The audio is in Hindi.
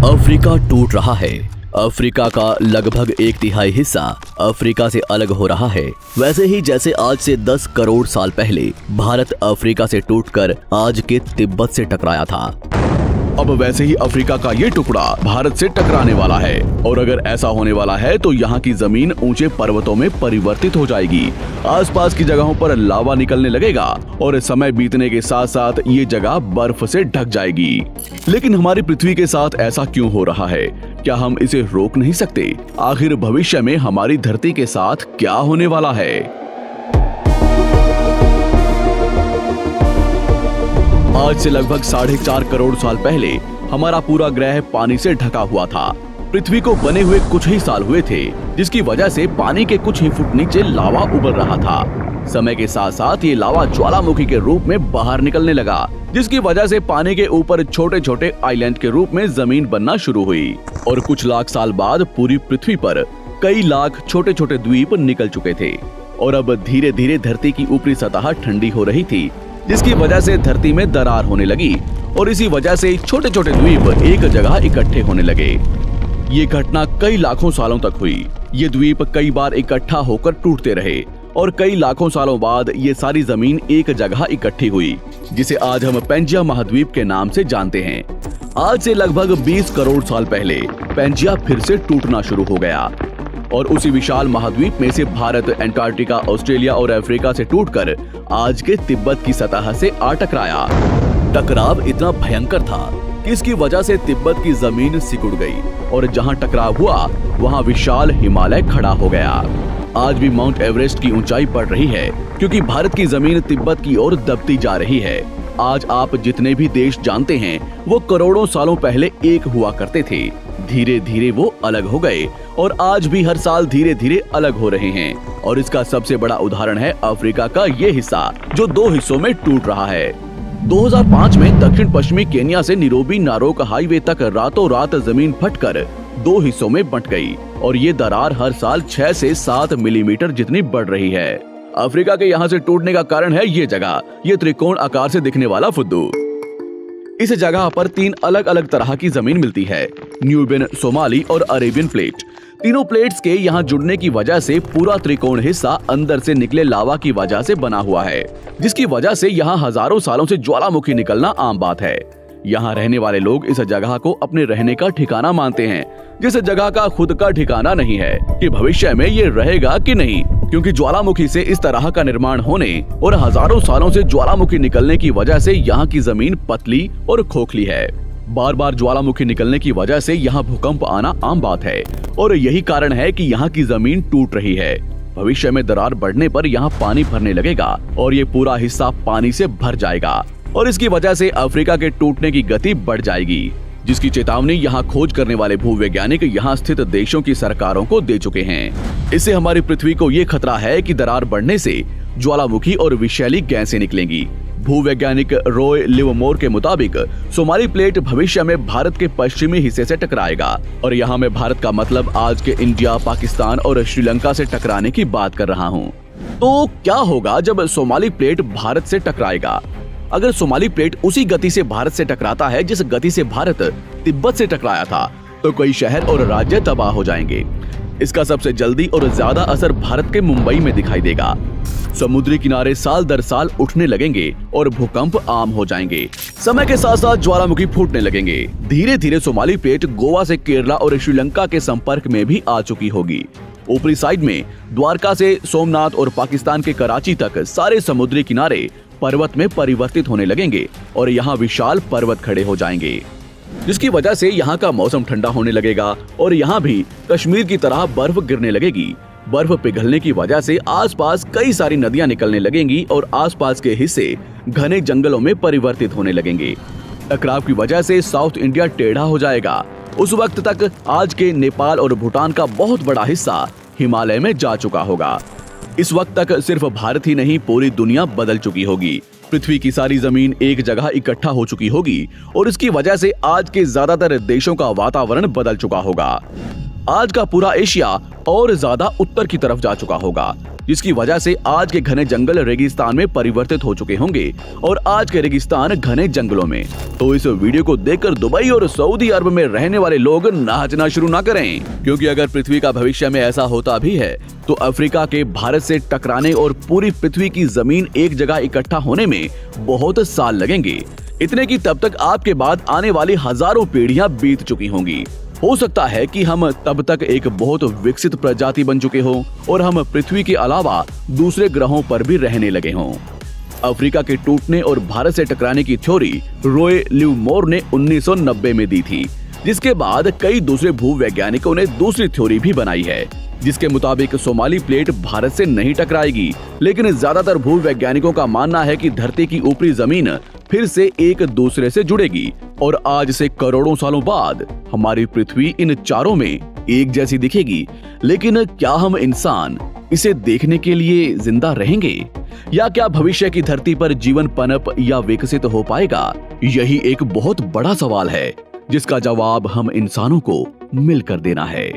अफ्रीका टूट रहा है। अफ्रीका का लगभग 1/3 हिस्सा अफ्रीका से अलग हो रहा है। वैसे ही जैसे आज से 10 करोड़ साल पहले भारत अफ्रीका से टूटकर आज के तिब्बत से टकराया था, अब वैसे ही अफ्रीका का ये टुकड़ा भारत से टकराने वाला है। और अगर ऐसा होने वाला है तो यहाँ की जमीन ऊंचे पर्वतों में परिवर्तित हो जाएगी। आसपास की जगहों पर लावा निकलने लगेगा और समय बीतने के साथ साथ ये जगह बर्फ से ढक जाएगी। लेकिन हमारी पृथ्वी के साथ ऐसा क्यों हो रहा है? क्या हम इसे रोक नहीं सकते? आखिर भविष्य में हमारी धरती के साथ क्या होने वाला है? आज से लगभग 4.5 करोड़ साल पहले हमारा पूरा ग्रह पानी से ढका हुआ था। पृथ्वी को बने हुए कुछ ही साल हुए थे, जिसकी वजह से पानी के कुछ ही फुट नीचे लावा उबल रहा था। समय के साथ साथ ये लावा ज्वालामुखी के रूप में बाहर निकलने लगा, जिसकी वजह से पानी के ऊपर छोटे छोटे आइलैंड के रूप में जमीन बनना शुरू हुई। और कुछ लाख साल बाद पूरी पृथ्वी पर कई लाख छोटे छोटे द्वीप निकल चुके थे और अब धीरे धीरे धरती की ऊपरी सतह ठंडी हो रही थी, जिसकी वजह से धरती में दरार होने लगी और इसी वजह से छोटे छोटे द्वीप एक जगह इकट्ठे होने लगे। ये घटना कई लाखों सालों तक हुई। ये द्वीप कई बार इकट्ठा होकर टूटते रहे और कई लाखों सालों बाद ये सारी जमीन एक जगह इकट्ठी हुई, जिसे आज हम पेंजिया महाद्वीप के नाम से जानते हैं। आज से लगभग 20 करोड़ साल पहले पेंजिया फिर से टूटना शुरू हो गया और उसी विशाल महाद्वीप में से भारत, अंटार्कटिका, ऑस्ट्रेलिया और अफ्रीका से टूटकर आज के तिब्बत की सतह से आ टकराया। टकराव इतना भयंकर था कि इसकी वजह से तिब्बत की जमीन सिकुड़ गई और जहां टकराव हुआ वहां विशाल हिमालय खड़ा हो गया। आज भी माउंट एवरेस्ट की ऊंचाई बढ़ रही है क्योंकि भारत की जमीन तिब्बत की ओर दबती जा रही है। आज आप जितने भी देश जानते हैं वो करोड़ों सालों पहले एक हुआ करते थे। धीरे धीरे वो अलग हो गए और आज भी हर साल धीरे धीरे अलग हो रहे हैं। और इसका सबसे बड़ा उदाहरण है अफ्रीका का ये हिस्सा, जो 2 हिस्सों में टूट रहा है। 2005 में दक्षिण पश्चिमी केन्या से नीरोबी नारोक हाईवे तक रातों रात जमीन फटकर 2 हिस्सों में बंट गई और ये दरार हर साल 6 से 7 मिलीमीटर जितनी बढ़ रही है। अफ्रीका के यहाँ से टूटने का कारण है ये जगह, ये त्रिकोण आकार से दिखने वाला फुद्दू। इस जगह पर 3 अलग अलग तरह की जमीन मिलती है, न्यूबियन, सोमाली और अरेबियन प्लेट। तीनों प्लेट्स के यहाँ जुड़ने की वजह से पूरा त्रिकोण हिस्सा अंदर से निकले लावा की वजह से बना हुआ है, जिसकी वजह से यहाँ हजारों सालों से ज्वालामुखी निकलना आम बात है। यहाँ रहने वाले लोग इस जगह को अपने रहने का ठिकाना मानते हैं, जिस जगह का खुद का ठिकाना नहीं है कि भविष्य में ये रहेगा कि नहीं, क्योंकि ज्वालामुखी से इस तरह का निर्माण होने और हजारों सालों से ज्वालामुखी निकलने की वजह से यहाँ की जमीन पतली और खोखली है। बार बार ज्वालामुखी निकलने की वजह से यहाँ भूकंप आना आम बात है और यही कारण है कि यहाँ की जमीन टूट रही है। भविष्य में दरार बढ़ने पर यहाँ पानी भरने लगेगा और ये पूरा हिस्सा पानी से भर जाएगा और इसकी वजह से अफ्रीका के टूटने की गति बढ़ जाएगी, जिसकी चेतावनी यहाँ खोज करने वाले भूवैज्ञानिक यहाँ स्थित देशों की सरकारों को दे चुके हैं। इससे हमारी पृथ्वी को ये खतरा है कि दरार बढ़ने से ज्वालामुखी और विषैली गैसें निकलेंगी। भूवैज्ञानिक रॉय लिवमोर के मुताबिक सोमाली प्लेट भविष्य में भारत के पश्चिमी हिस्से से टकराएगा और यहाँ मैं भारत का मतलब आज के इंडिया, पाकिस्तान और श्रीलंका से टकराने की बात कर रहा हूँ। तो क्या होगा जब सोमाली प्लेट भारत से टकराएगा? अगर सोमाली प्लेट उसी गति से भारत से टकराता है जिस गति से भारत तिब्बत से टकराया था, तो कई शहर और राज्य तबाह हो जाएंगे। इसका सबसे जल्दी और ज्यादा असर भारत के मुंबई में दिखाई देगा। समुद्री किनारे साल दर साल उठने लगेंगे और भूकंप आम हो जाएंगे। समय के साथ साथ ज्वालामुखी फूटने लगेंगे। धीरे धीरे सोमाली प्लेट गोवा से केरला और श्रीलंका के संपर्क में भी आ चुकी होगी। ऊपरी साइड में द्वारका से सोमनाथ और पाकिस्तान के कराची तक सारे समुद्री किनारे पर्वत में परिवर्तित होने लगेंगे और यहाँ विशाल पर्वत खड़े हो जाएंगे, जिसकी वजह से यहाँ का मौसम ठंडा होने लगेगा और यहाँ भी कश्मीर की तरह बर्फ गिरने लगेगी। बर्फ पिघलने की वजह से आसपास कई सारी नदियां निकलने लगेंगी और आसपास के हिस्से घने जंगलों में परिवर्तित होने लगेंगे। टकराव की वजह से साउथ इंडिया टेढ़ा हो जाएगा। उस वक्त तक आज के नेपाल और भूटान का बहुत बड़ा हिस्सा हिमालय में जा चुका होगा। इस वक्त तक सिर्फ भारत ही नहीं, पूरी दुनिया बदल चुकी होगी। पृथ्वी की सारी जमीन एक जगह इकट्ठा हो चुकी होगी और इसकी वजह से आज के ज्यादातर देशों का वातावरण बदल चुका होगा। आज का पूरा एशिया और ज्यादा उत्तर की तरफ जा चुका होगा। जिसकी वजह से आज के घने जंगल रेगिस्तान में परिवर्तित हो चुके होंगे और आज के रेगिस्तान घने जंगलों में। तो इस वीडियो को देखकर दुबई और सऊदी अरब में रहने वाले लोग नाचना शुरू ना करें, क्योंकि अगर पृथ्वी का भविष्य में ऐसा होता भी है तो अफ्रीका के भारत से टकराने और पूरी पृथ्वी की जमीन एक जगह इकट्ठा होने में बहुत साल लगेंगे। इतने की तब तक आपके बाद आने वाली हजारों पीढ़ियां बीत चुकी होंगी। हो सकता है कि हम तब तक एक बहुत विकसित प्रजाति बन चुके हों और हम पृथ्वी के अलावा दूसरे ग्रहों पर भी रहने लगे हों। अफ्रीका के टूटने और भारत से टकराने की थ्योरी रॉय लिवमोर ने 1990 में दी थी, जिसके बाद कई दूसरे भूवैज्ञानिकों ने दूसरी थ्योरी भी बनाई है, जिसके मुताबिक सोमाली प्लेट भारत से नहीं टकराएगी। लेकिन ज्यादातर भूवैज्ञानिकों का मानना है कि धरती की ऊपरी जमीन फिर से एक दूसरे से जुड़ेगी और आज से करोड़ों सालों बाद हमारी पृथ्वी इन चारों में एक जैसी दिखेगी। लेकिन क्या हम इंसान इसे देखने के लिए जिंदा रहेंगे, या क्या भविष्य की धरती पर जीवन पनप या विकसित हो पाएगा? यही एक बहुत बड़ा सवाल है जिसका जवाब हम इंसानों को मिलकर देना है।